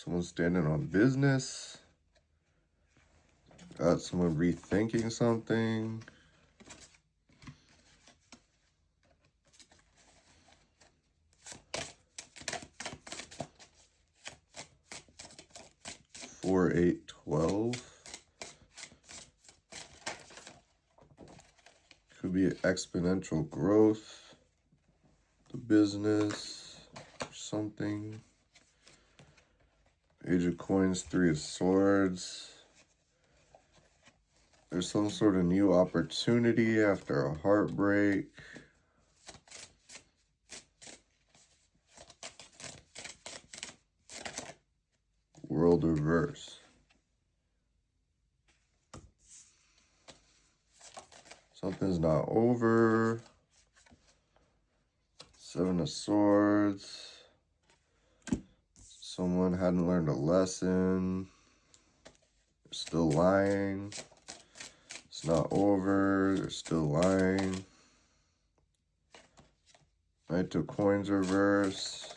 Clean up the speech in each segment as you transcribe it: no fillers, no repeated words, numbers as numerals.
Someone standing on business. Got someone rethinking something. Four, 8, 12. Could be exponential growth. The business. Or something. Age of Coins, 3 of Swords. There's some sort of new opportunity after a heartbreak. World reverse. Something's not over. 7 of Swords. Someone hadn't learned a lesson. They're still lying. It's not over. They're still lying. Knight of Coins reverse.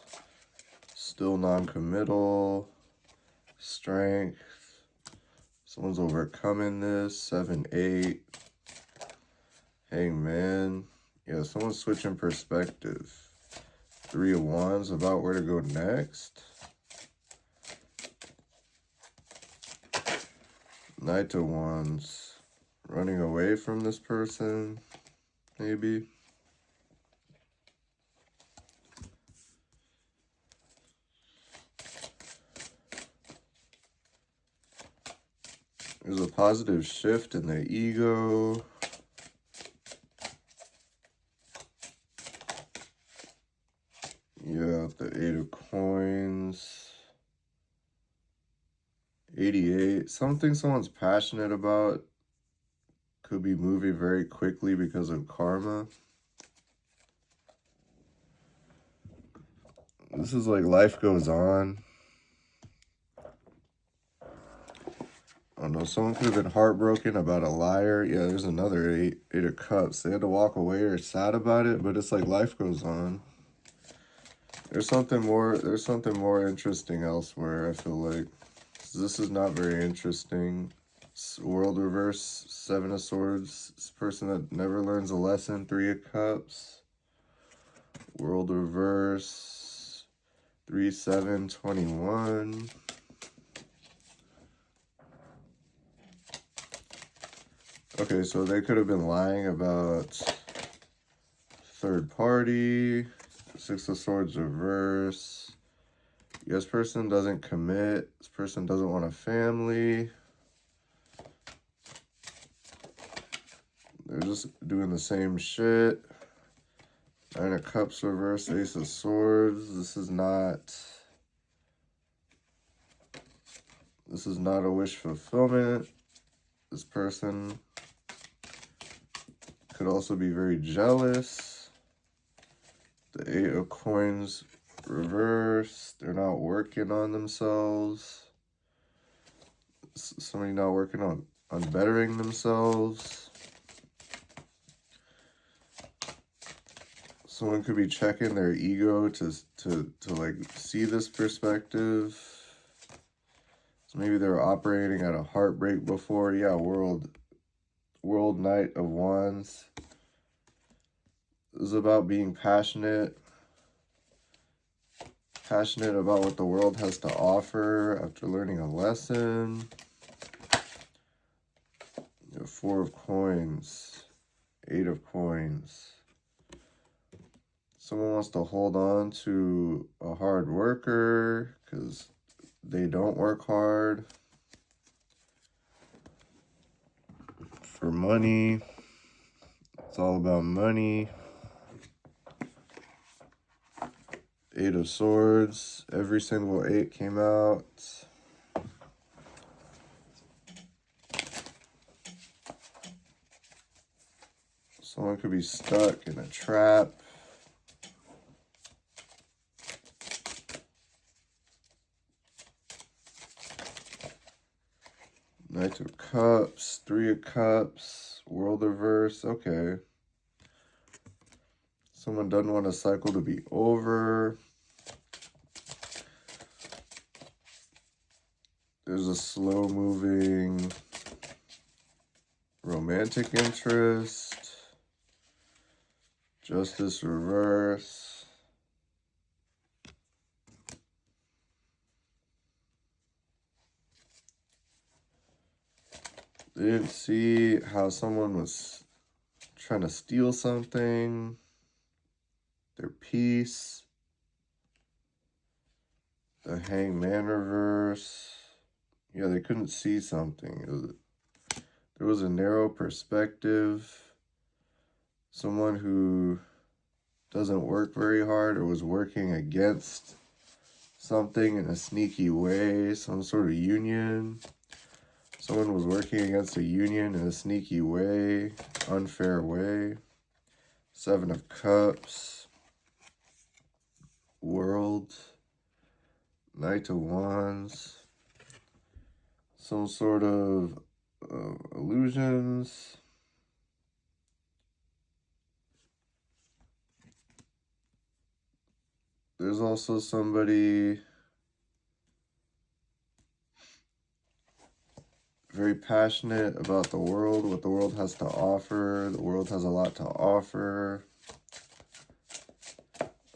Still non-committal. Strength. Someone's overcoming this. 7, 8. Hangman. Yeah, someone's switching perspective. 3 of Wands about where to go next. Knight of Wands. Running away from this person, maybe. There's a positive shift in the ego. Yeah, the 8 of Coins. 88. Something someone's passionate about could be moving very quickly because of karma. This is like life goes on. I don't know, someone could have been heartbroken about a liar. Yeah, there's another 8 of Cups. They had to walk away or sad about it, but it's like life goes on. There's something more interesting elsewhere, I feel like. This is not very interesting. World reverse, 7 of Swords. This person that never learns a lesson, 3 of Cups. World reverse, 3, 7, 21. Okay, so they could have been lying about third party. 6 of Swords reverse. Yes, person doesn't commit. This person doesn't want a family. They're just doing the same shit. 9 of Cups reverse, Ace of Swords. This is not a wish fulfillment. This person could also be very jealous. The 8 of Coins reverse. They're not working on themselves. Somebody not working on bettering themselves. Someone could be checking their ego to like see this perspective. So maybe they were operating at a heartbreak before. Yeah, World Knight of Wands. This is about being passionate about what the world has to offer after learning a lesson. 4 of Coins, 8 of Coins. Someone wants to hold on to a hard worker because they don't work hard for money. It's all about money. 8 of Swords. Every single 8 came out. Someone could be stuck in a trap. Knight of Cups, 3 of Cups, World reverse. Okay. Someone doesn't want a cycle to be over. a slow-moving romantic interest. Justice reverse. They didn't see how someone was trying to steal something. Their peace. The hangman reverse. Yeah, they couldn't see something. There was a narrow perspective. Someone who doesn't work very hard or was working against something in a sneaky way. Some sort of union. Someone was working against a union in a sneaky way. Unfair way. Seven of Cups. World. Knight of Wands. Some sort of illusions. There's also somebody very passionate about the world, what the world has to offer. The world has a lot to offer.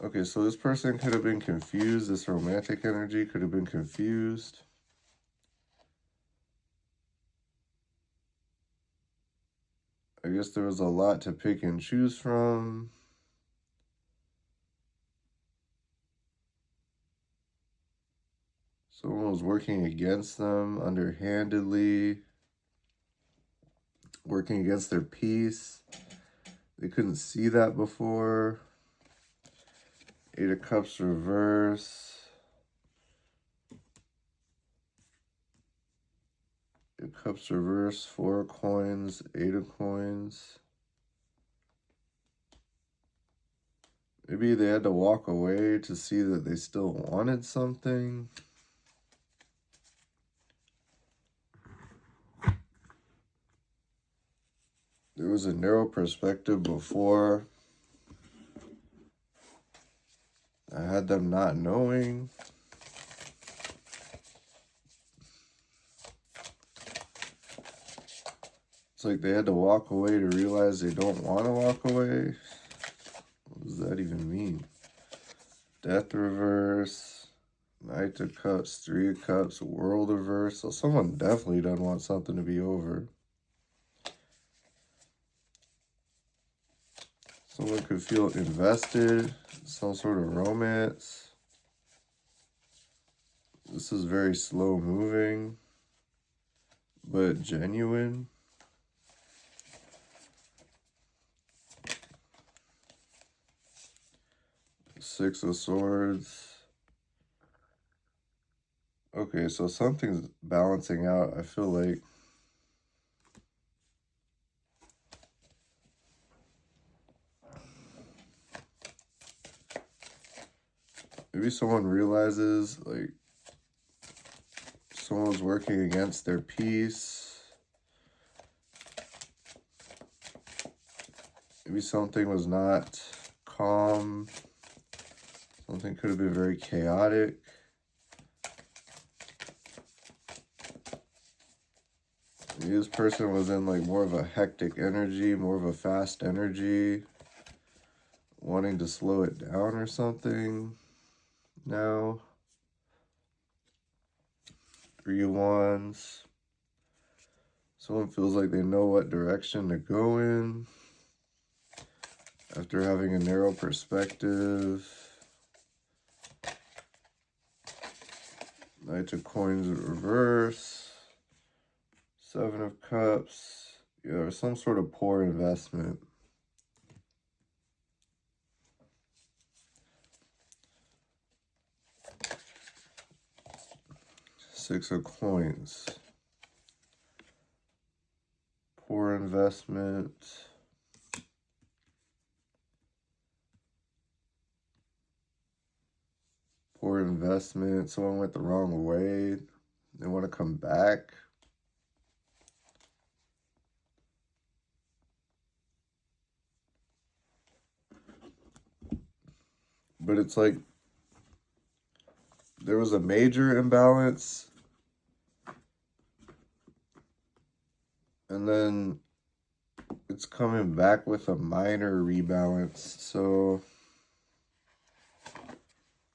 Okay, so this person could have been confused. This romantic energy could have been confused. I guess there was a lot to pick and choose from. Someone was working against them underhandedly, working against their peace. They couldn't see that before. Eight of Cups reverse. Eight of Cups reverse, Four of Coins, Eight of Coins. Maybe they had to walk away to see that they still wanted something. There was a narrow perspective before. I had them not knowing. It's like they had to walk away to realize they don't want to walk away. What does that even mean? Death reverse. Knight of Cups, Three of Cups, World reverse. So someone definitely doesn't want something to be over. Someone could feel invested, some sort of romance. This is very slow moving, but genuine. Six of Swords. Okay, so something's balancing out, I feel like. Maybe someone realizes, like, someone's working against their peace. Maybe something was not calm. Something could have been very chaotic. Maybe this person was in like more of a hectic energy, more of a fast energy, wanting to slow it down or something now. Three of Wands. Someone feels like they know what direction to go in after having a narrow perspective. Knight of Coins reverse. Seven of Cups. Yeah, or some sort of poor investment. Six of Coins. Poor investment. Poor investment. Someone went the wrong way. They want to come back. But it's like there was a major imbalance And then it's coming back with a minor rebalance. So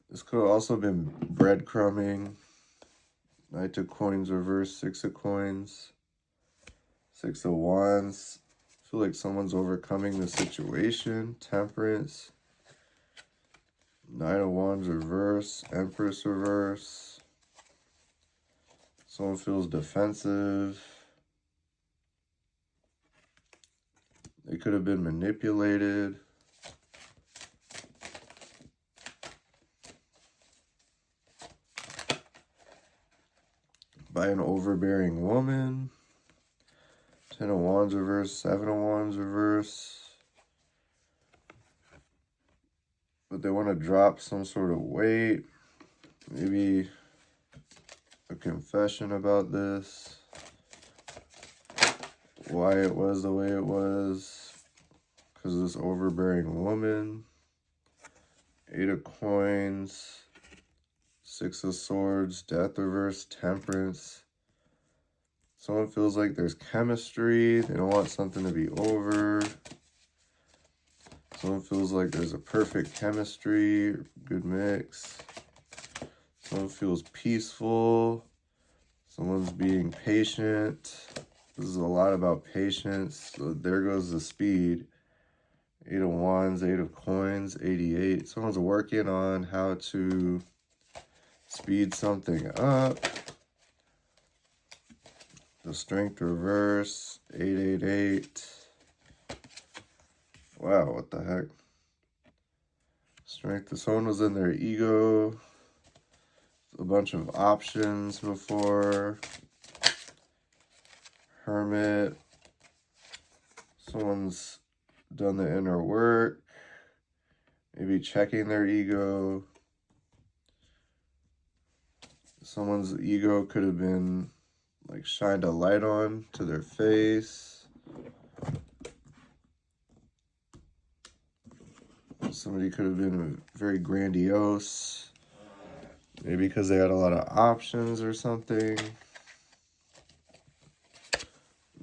this could have also been breadcrumbing. Knight of coins reverse, 6 of coins, 6 of wands. I feel like someone's overcoming the situation. Temperance, 9 of wands reverse, empress reverse. Someone feels defensive. They could have been manipulated. By an overbearing woman. 10 of wands reverse, 7 of wands reverse. But they want to drop some sort of weight. Maybe a confession about this. Why it was the way it was. Because of this overbearing woman. 8 of coins. 6 of swords. Death reverse. Temperance. Someone feels like there's chemistry. They don't want something to be over. Someone feels like there's a perfect chemistry. Good mix. Someone feels peaceful. Someone's being patient. This is a lot about patience. So there goes the speed. 8 of wands, 8 of coins, 88. Someone's working on how to speed something up. The strength reverse, 888. Wow, what the heck? Strength, someone was in their ego. A bunch of options before. Hermit. Someone's done the inner work. Maybe checking their ego. Someone's ego could have been like shined a light on to their face. Somebody could have been very grandiose. Maybe because they had a lot of options or something.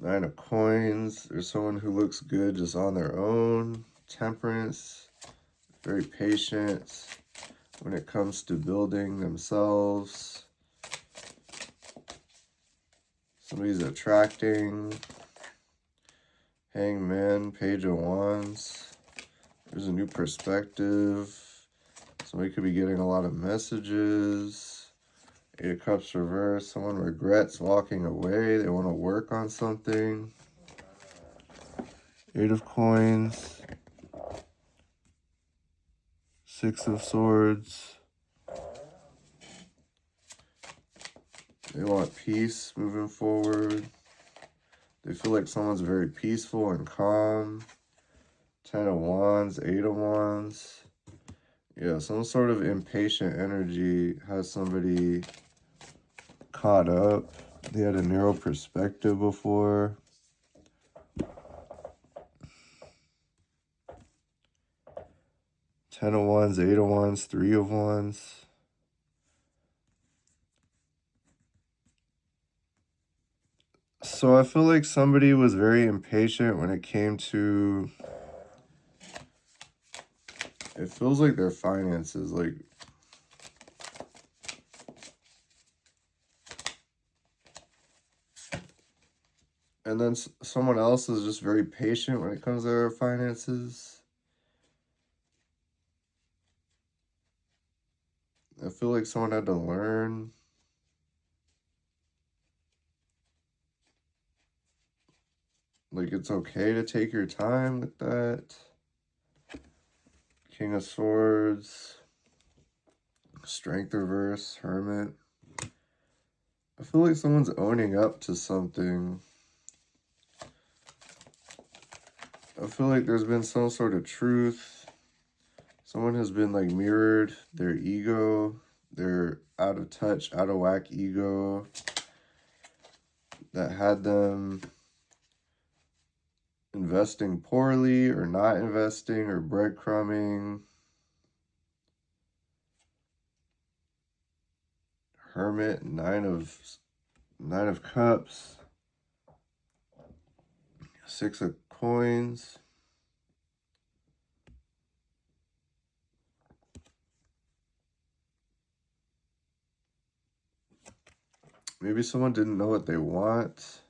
9 of coins. There's someone who looks good just on their own. Temperance. Very patient when it comes to building themselves. Somebody's attracting. Hangman, Page of Wands. There's a new perspective. Somebody could be getting a lot of messages. 8 of Cups reverse. Someone regrets walking away. They want to work on something. 8 of coins. 6 of swords. They want peace moving forward. They feel like someone's very peaceful and calm. 10 of wands, 8 of wands. Yeah, some sort of impatient energy has somebody caught up. They had a narrow perspective before. Ten of wands, 8 of wands, 3 of wands. So I feel like somebody was very impatient when it came to, it feels like their finances, like, and then someone else is just very patient when it comes to their finances. I feel like someone had to learn. Like, it's okay to take your time with that. King of Swords. Strength reverse. Hermit. I feel like someone's owning up to something. I feel like there's been some sort of truth. Someone has been like mirrored their ego, their out of touch, out of whack ego that had them investing poorly or not investing or breadcrumbing. Hermit, nine of cups. Six of Coins. Maybe someone didn't know what they want.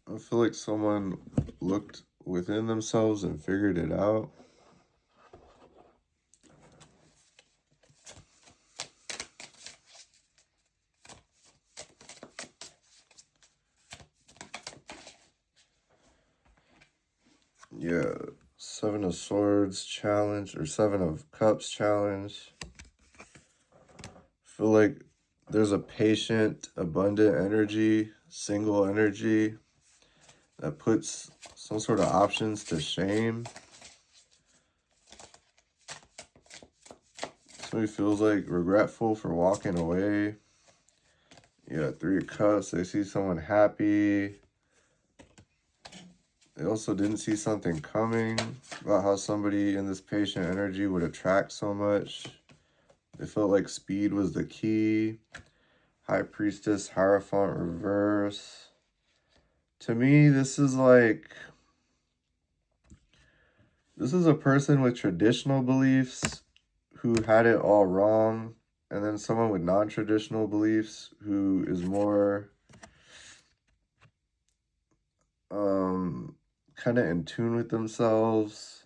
I feel like someone looked within themselves and figured it out. Yeah, Seven of Swords challenge, or Seven of Cups challenge. I feel like there's a patient, abundant energy, single energy that puts some sort of options to shame. Somebody feels like regretful for walking away. Yeah, Three of Cups, they see someone happy. They also didn't see something coming about how somebody in this patient energy would attract so much. They felt like speed was the key. High Priestess, Hierophant reverse. To me, this is a person with traditional beliefs who had it all wrong, and then someone with non-traditional beliefs who is more kind of in tune with themselves.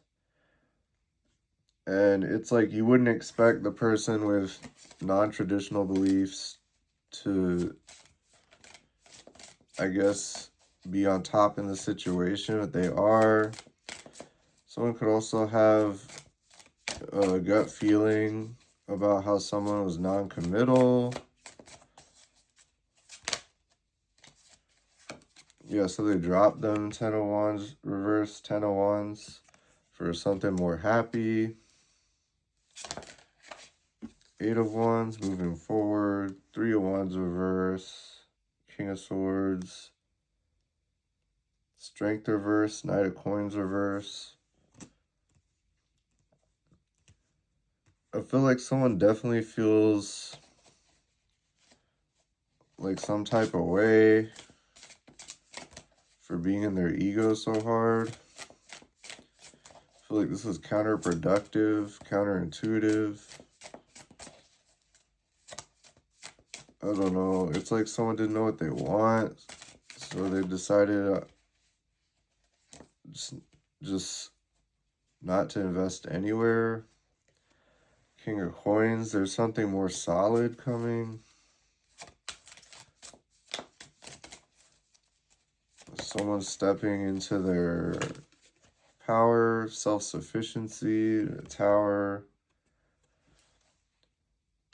And it's like you wouldn't expect the person with non-traditional beliefs to, I guess, be on top in the situation, but they are. Someone could also have a gut feeling about how someone was non-committal. Yeah, so they dropped them. 10 of Wands, reverse 10 of Wands for something more happy. 8 of Wands, moving forward. 3 of Wands, reverse. King of Swords. Strength, reverse. Knight of Coins, reverse. I feel like someone definitely feels like some type of way for being in their ego so hard. I feel like this is counterproductive, counterintuitive. I don't know. It's like someone didn't know what they want, so they decided just not to invest anywhere. King of Coins, there's something more solid coming. Someone's stepping into their power, self-sufficiency, Tower,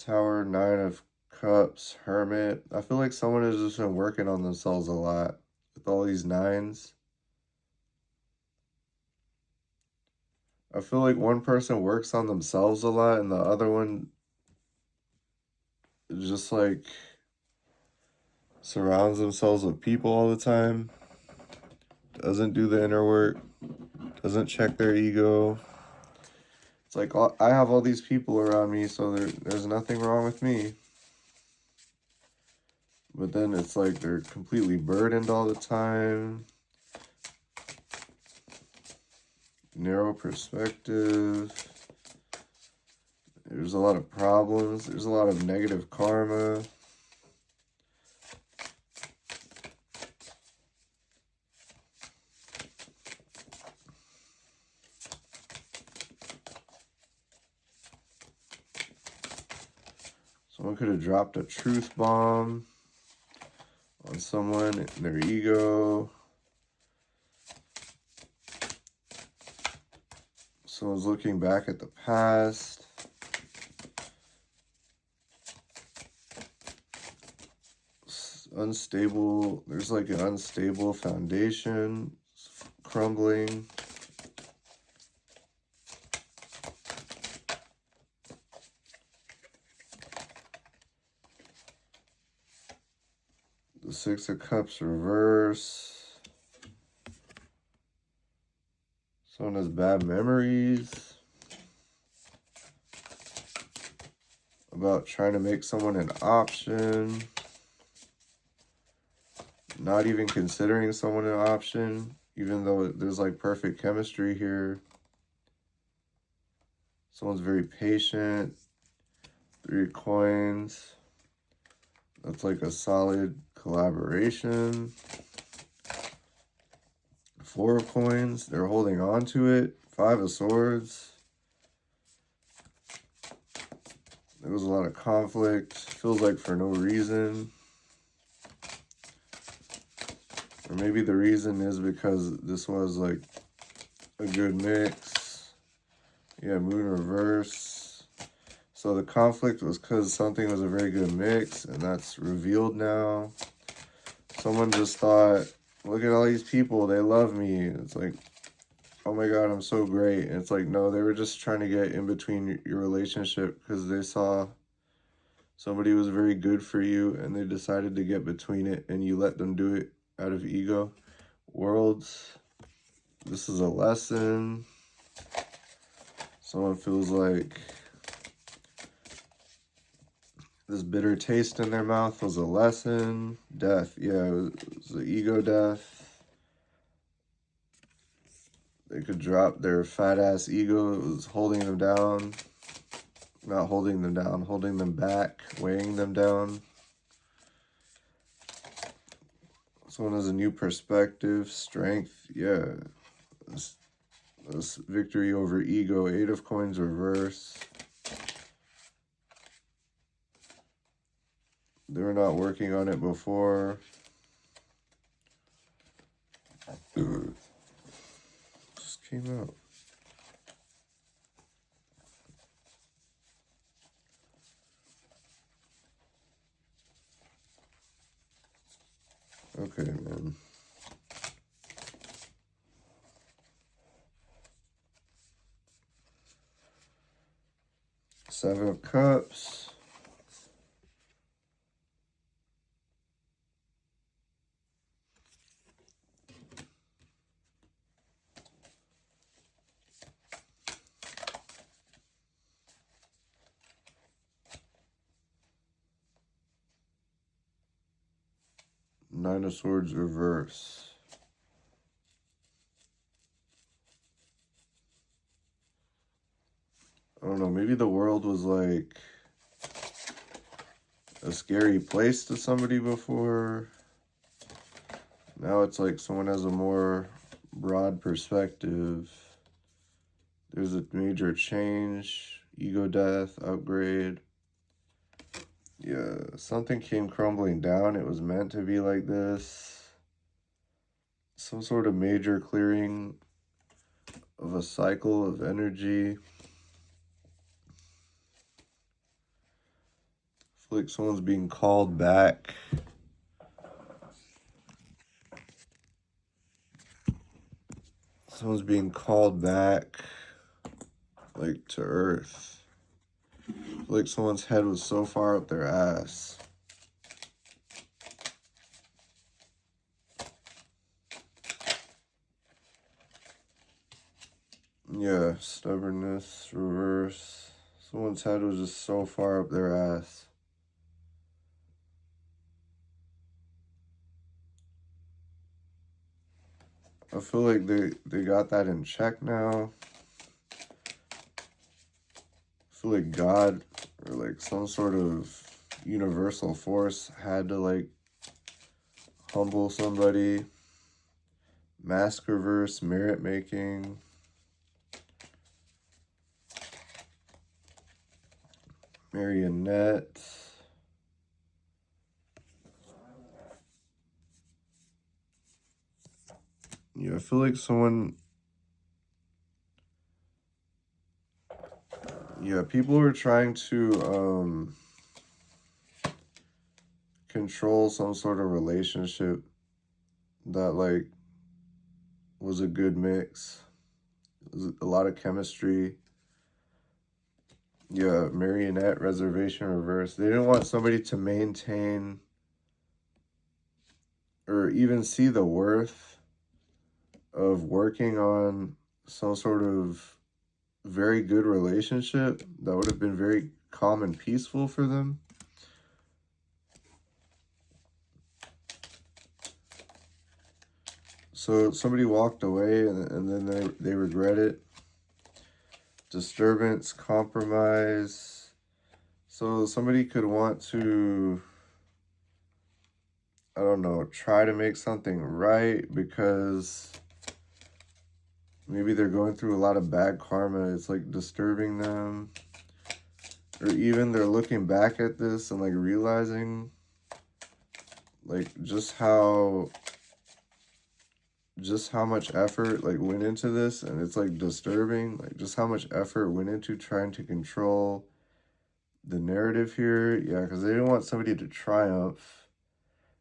9 of Cups, Hermit. I feel like someone has just been working on themselves a lot with all these 9s. I feel like one person works on themselves a lot and the other one just like surrounds themselves with people all the time. Doesn't do the inner work. Doesn't check their ego. It's like, I have all these people around me, so there's nothing wrong with me. But then it's like they're completely burdened all the time. Narrow perspective. There's a lot of problems. There's a lot of negative karma. Someone could have dropped a truth bomb on someone in their ego. Someone's looking back at the past. Unstable. There's like an unstable foundation. It's crumbling. The 6 of Cups reverse. Someone has bad memories about trying to make someone an option. not even considering someone an option, even though there's like perfect chemistry here. Someone's very patient. 3 coins. That's like a solid collaboration. 4 of coins. They're holding on to it. 5 of swords. There was a lot of conflict. Feels like for no reason. Or maybe the reason is because this was like a good mix. Yeah, moon reverse. So the conflict was because something was a very good mix, and that's revealed now. Someone just thought, look at all these people, they love me. It's like, oh my God, I'm so great. And it's like, no, they were just trying to get in between your relationship because they saw somebody was very good for you and they decided to get between it and you let them do it out of ego. Worlds, this is a lesson. Someone feels like this bitter taste in their mouth was a lesson. Death, yeah, it was the ego death. They could drop their fat ass ego. It was holding them down. Not holding them down, holding them back, weighing them down. Someone has a new perspective, strength, yeah. This victory over ego, 8 of coins reverse. They were not working on it before. Just came out. Okay, man. Seven of Cups. Nine of Swords reverse. I don't know, maybe the world was like a scary place to somebody before. Now it's like someone has a more broad perspective. There's a major change, ego death, upgrade. Yeah, something came crumbling down. It was meant to be like this. Some sort of major clearing of a cycle of energy. I feel like someone's being called back. Someone's being called back, like, to Earth. Like someone's head was so far up their ass. Yeah, stubbornness, reverse. Someone's head was just so far up their ass. I feel like they got that in check now. I feel like God or like some sort of universal force had to like humble somebody. Mask reverse, merit making. Marionette. Yeah, I feel like someone... Yeah, people were trying to control some sort of relationship that, like, was a good mix. It was a lot of chemistry. Yeah, marionette, reservation reverse. They didn't want somebody to maintain or even see the worth of working on some sort of very good relationship that would have been very calm and peaceful for them. So somebody walked away and then they regret it. Disturbance, compromise. So somebody could want to, I don't know, try to make something right because maybe they're going through a lot of bad karma. It's like disturbing them. Or even they're looking back at this and like realizing like just how much effort like went into this, and it's like disturbing, like just how much effort went into trying to control the narrative here. Yeah, because they didn't want somebody to triumph.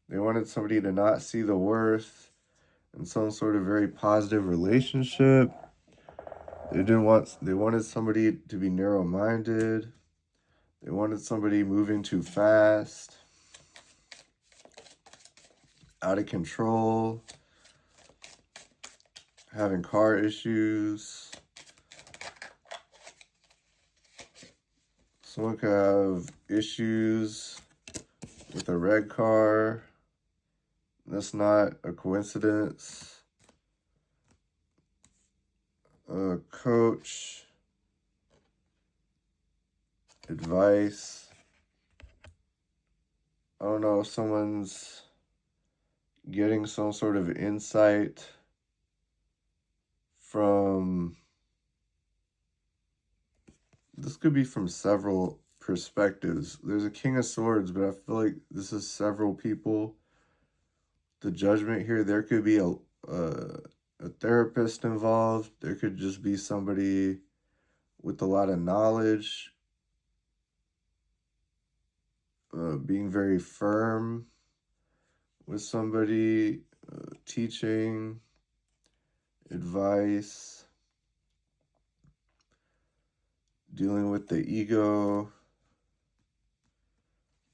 They wanted somebody to not see the worth in some sort of very positive relationship. They wanted somebody to be narrow-minded. They wanted somebody moving too fast, out of control, having car issues. Someone could have issues with a red car. That's not a coincidence. A coach, advice. I don't know if someone's getting some sort of insight from, this could be from several perspectives. There's a King of Swords, but I feel like this is several people. The Judgment here, there could be a therapist involved. There could just be somebody with a lot of knowledge, being very firm with somebody, teaching, advice, dealing with the ego.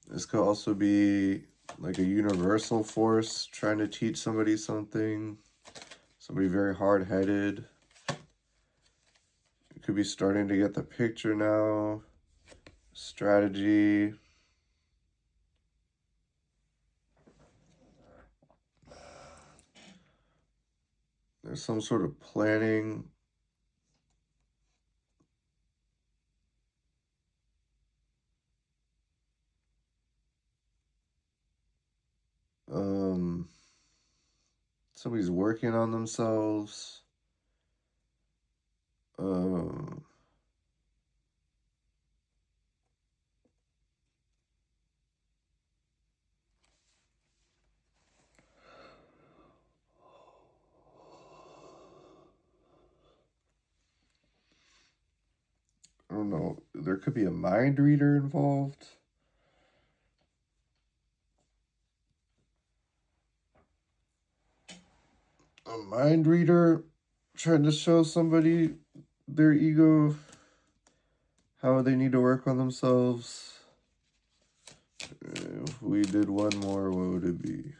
This could also be like a universal force trying to teach somebody something. Somebody very hard-headed. You could be starting to get the picture now. Strategy. There's some sort of planning. Somebody's working on themselves. I don't know. There could be a mind reader involved. A mind reader trying to show somebody their ego, how they need to work on themselves. If we did one more, what would it be?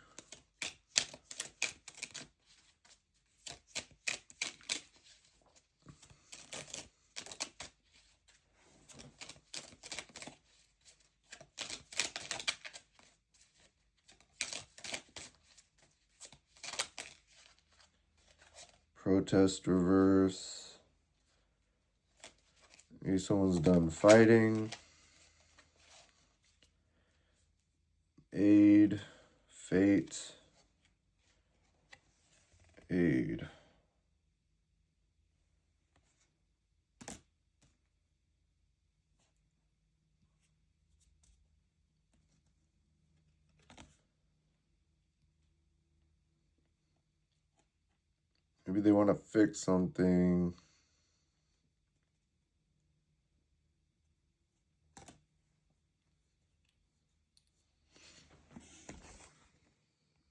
Protest reverse. Maybe someone's done fighting. Aid, fate, aid. Maybe they want to fix something.